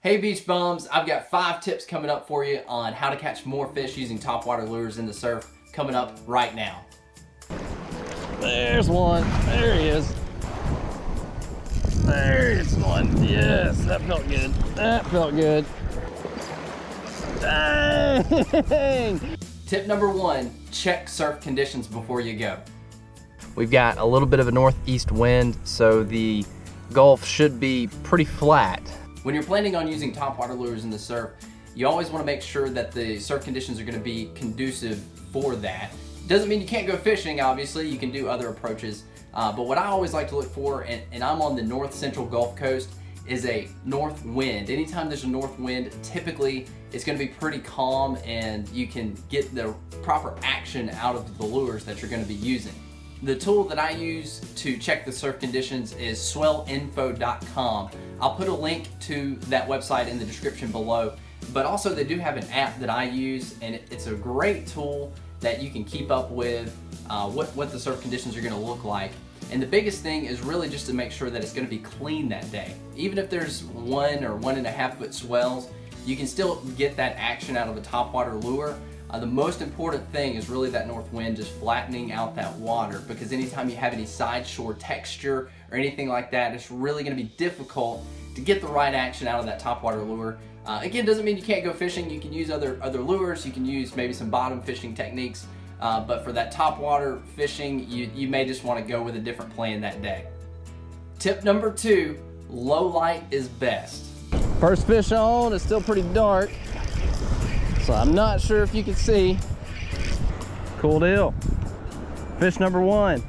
Hey beach bums, I've got 5 tips coming up for you on how to catch more fish using topwater lures in the surf coming up right now. There's one. There he is. There's one. Yes, that felt good. That felt good. Dang! Tip number 1, check surf conditions before you go. We've got a little bit of a northeast wind, so the Gulf should be pretty flat. When you're planning on using topwater lures in the surf, you always want to make sure that the surf conditions are going to be conducive for that. Doesn't mean you can't go fishing, obviously, you can do other approaches. But what I always like to look for, and I'm on the north central Gulf Coast, is a north wind. Anytime there's a north wind, typically it's going to be pretty calm and you can get the proper action out of the lures that you're going to be using. The tool that I use to check the surf conditions is swellinfo.com. I'll put a link to that website in the description below, but also they do have an app that I use, and it's a great tool that you can keep up with what the surf conditions are going to look like. And the biggest thing is really just to make sure that it's going to be clean that day. Even if there's 1 or 1.5 foot swells, you can still get that action out of a topwater lure. The most important thing is really that north wind just flattening out that water, because anytime you have any side shore texture or anything like that, it's really going to be difficult to get the right action out of that topwater lure. Again, doesn't mean you can't go fishing. You can use other lures. You can use maybe some bottom fishing techniques, but for that topwater fishing, you may just want to go with a different plan that day. Tip number 2, low light is best. First fish on, it's still pretty dark, so I'm not sure if you can see. Cool deal. Fish number 1.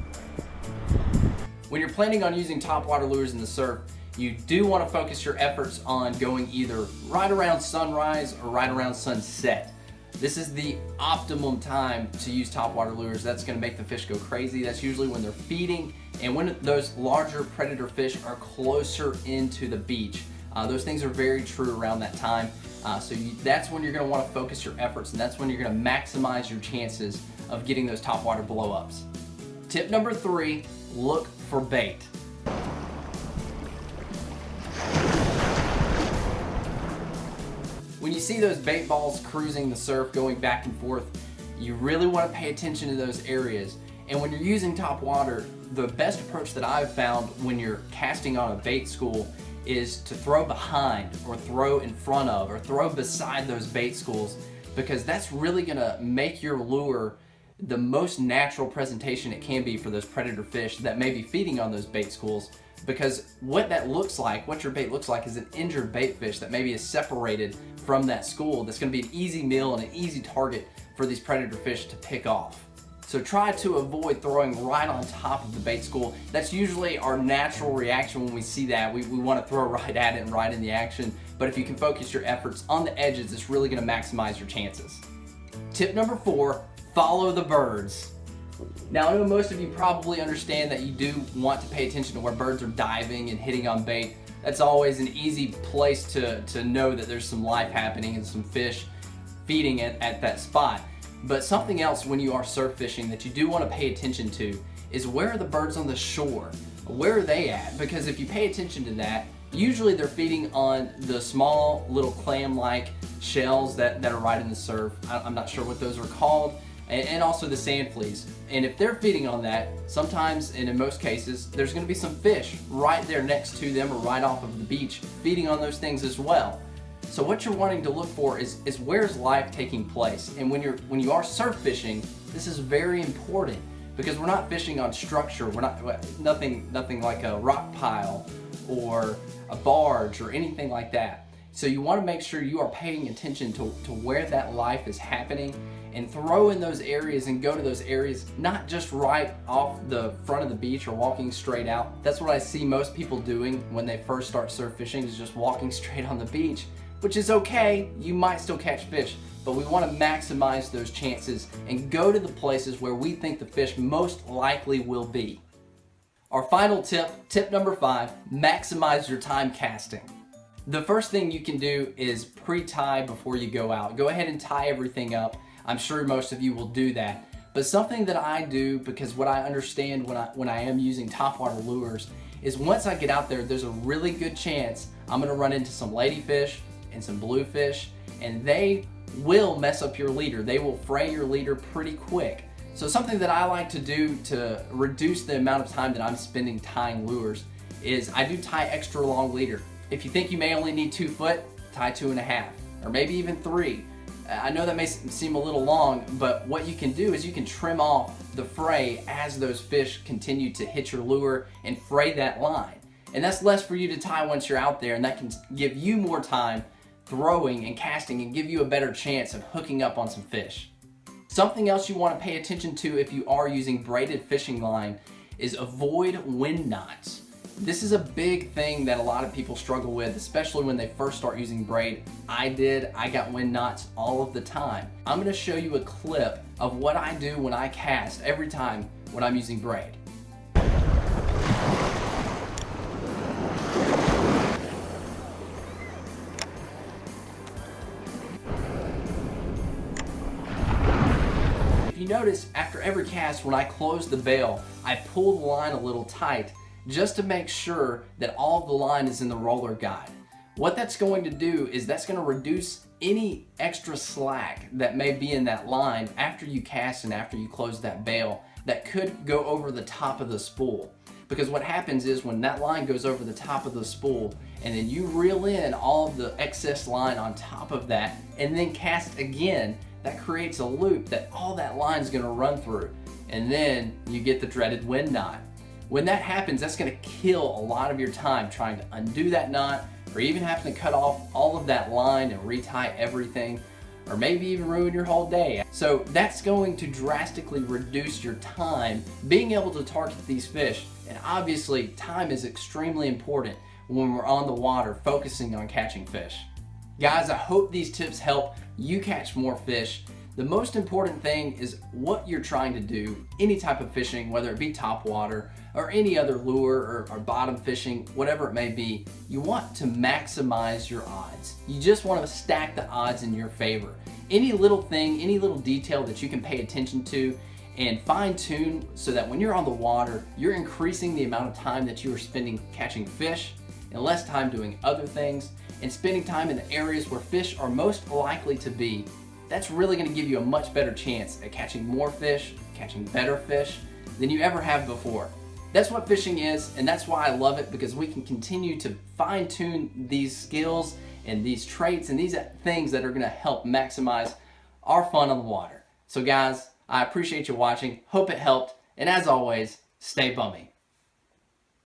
When you're planning on using topwater lures in the surf, you do want to focus your efforts on going either right around sunrise or right around sunset. This is the optimum time to use topwater lures. That's going to make the fish go crazy. That's usually when they're feeding and when those larger predator fish are closer into the beach. Those things are very true around that time. That's when you're going to want to focus your efforts, and that's when you're going to maximize your chances of getting those topwater blow-ups. Tip number 3, look for bait. When you see those bait balls cruising the surf, going back and forth, you really want to pay attention to those areas. And when you're using topwater, the best approach that I've found when you're casting on a bait school is to throw behind or throw in front of or throw beside those bait schools, because that's really going to make your lure the most natural presentation it can be for those predator fish that may be feeding on those bait schools. Because what that looks like, what your bait looks like, is an injured bait fish that maybe is separated from that school. That's going to be an easy meal and an easy target for these predator fish to pick off. So try to avoid throwing right on top of the bait school. That's usually our natural reaction when we see that. We want to throw right at it and right in the action. But if you can focus your efforts on the edges, it's really going to maximize your chances. Tip number 4, follow the birds. Now, I know most of you probably understand that you do want to pay attention to where birds are diving and hitting on bait. That's always an easy place to know that there's some life happening and some fish feeding at that spot. But something else when you are surf fishing that you do want to pay attention to is, where are the birds on the shore? Where are they at? Because if you pay attention to that, usually they're feeding on the small little clam-like shells that are right in the surf. I'm not sure what those are called. And also the sand fleas. And if they're feeding on that, sometimes, and in most cases, there's going to be some fish right there next to them or right off of the beach feeding on those things as well. So what you're wanting to look for is where's life taking place. And when you are surf fishing, this is very important, because we're not fishing on structure. We're not nothing like a rock pile or a barge or anything like that. So you want to make sure you are paying attention to where that life is happening, and throw in those areas and go to those areas, not just right off the front of the beach or walking straight out. That's what I see most people doing when they first start surf fishing, is just walking straight on the beach, which is okay. You might still catch fish, but we want to maximize those chances and go to the places where we think the fish most likely will be. Our final tip number 5, maximize your time casting. The first thing you can do is pre-tie before you go out. Go ahead and tie everything up. I'm sure most of you will do that. But something that I do, because what I understand when I am using topwater lures, is once I get out there, there's a really good chance I'm gonna run into some ladyfish and some bluefish, and they will mess up your leader. They will fray your leader pretty quick. So something that I like to do to reduce the amount of time that I'm spending tying lures is I do tie extra long leader. If you think you may only need 2 foot, tie 2.5, or maybe even 3. I know that may seem a little long, but what you can do is you can trim off the fray as those fish continue to hit your lure and fray that line. And that's less for you to tie once you're out there, and that can give you more time throwing and casting and give you a better chance of hooking up on some fish. Something else you want to pay attention to if you are using braided fishing line is avoid wind knots. This is a big thing that a lot of people struggle with, especially when they first start using braid. I got wind knots all of the time. I'm going to show you a clip of what I do when I cast every time when I'm using braid. If you notice, after every cast, when I close the bail, I pull the line a little tight just to make sure that all of the line is in the roller guide. What that's going to do is that's going to reduce any extra slack that may be in that line after you cast and after you close that bail that could go over the top of the spool. Because what happens is when that line goes over the top of the spool and then you reel in all of the excess line on top of that and then cast again, that creates a loop that all that line is going to run through, and then you get the dreaded wind knot. When that happens, that's going to kill a lot of your time trying to undo that knot, or even having to cut off all of that line and retie everything, or maybe even ruin your whole day. So that's going to drastically reduce your time being able to target these fish. And obviously, time is extremely important when we're on the water focusing on catching fish. Guys, I hope these tips help you catch more fish. The most important thing is what you're trying to do, any type of fishing, whether it be topwater or any other lure or bottom fishing, whatever it may be, you want to maximize your odds. You just want to stack the odds in your favor. Any little thing, any little detail that you can pay attention to and fine tune so that when you're on the water, you're increasing the amount of time that you are spending catching fish and less time doing other things and spending time in the areas where fish are most likely to be. That's really going to give you a much better chance at catching more fish, catching better fish than you ever have before. That's what fishing is, and that's why I love it, because we can continue to fine-tune these skills and these traits and these things that are going to help maximize our fun on the water. So guys, I appreciate you watching, hope it helped, and as always, stay bummy.